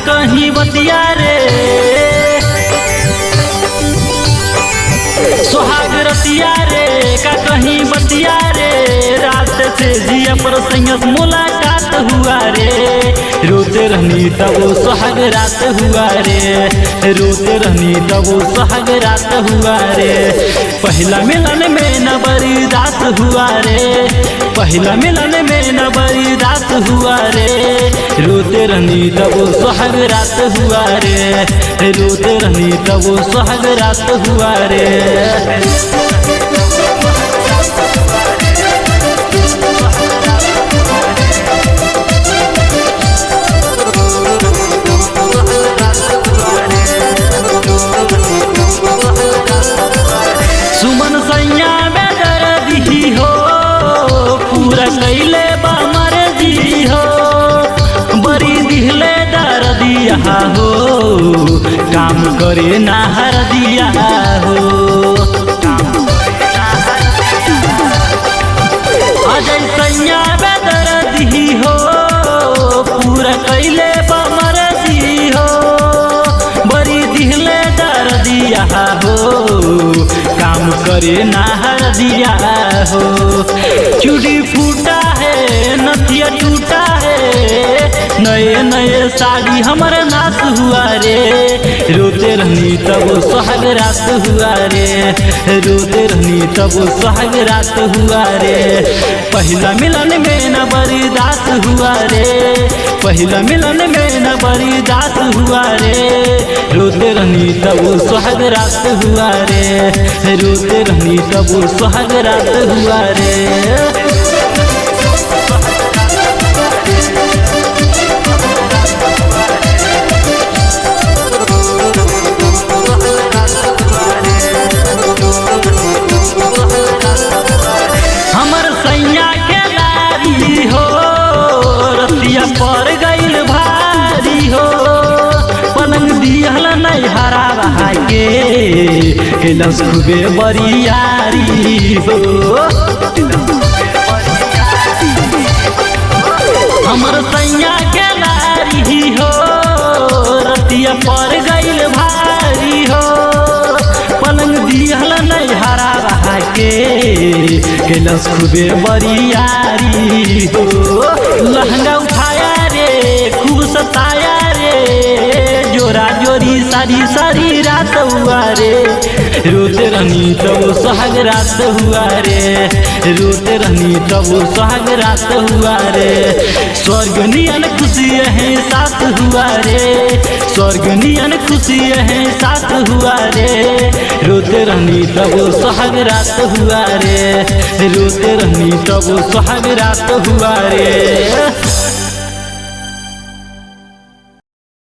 कहीं बतिया रे सुहाग रतिया रे का कहीं बतिया रे रात से जिया पर संयस मुलाकात हुआ रे रोते रहनी तब सुहाग रात हुआ रे रोते रहनी तब सुहाग रात हुआ रे पहला मिलन में न बड़ी रात हुआ रे पहला मिलन में न बड़ी रात हुआ रे रोते रहनी तब सुहाग रात हुआ रे रोते रहनी तब सुहाग रात हुआ रे सुमन सैया में दर्दी हो पूरा कैले बामर दी हो बड़ी दिहले दर्दिया हो काम करे ना हर दिया हो अजय सैया में दर्दी हो पूरा कैले बामर दी हो बड़ी दिहले दर्दिया हो काम करे ना हर दिया हो चूड़ी फूटा है नथिया टूटा है नए नए साड़ी हमारे नाश हुआ रे रोते रहनी तब सुहाग रात हुआ रे रोते रहनी तब सुहाग रात हुआ रे पहला मिलन में न बड़ी रात हुआ रे पहला मिलन में न बड़ी रात हुआ रे रोते रहनी तब सुहाग रात हुआ रे रोते रहनी तब सुहाग रात हुआ रे हमर सैया के लारी हो रतिया पर गइल भारी हो पलंग दिहल नहीं हरा रहा के केलस खूबे बरियारी हो हमर सैया के लारी हो रतिया पर गइल भारी हो पलंग दिहल नहीं हरा रहा के केलस खूबे बरियारी हो लहंगा उठाया रे खूब सताया रे जोरा जोरी सारी सारी रात हुआ रे रोते रहनी तब सुहाग रात हुआ रे रोते रहनी तब सुहाग रात हुआ रे स्वर्ग नियन खुशी है साथ हुआ रे स्वर्ग नियन खुशी है साथ हुआ रे रोते रहनी तब सुहाग रात हुआ रे रोते रहनी तब सुहाग रात हुआ रे।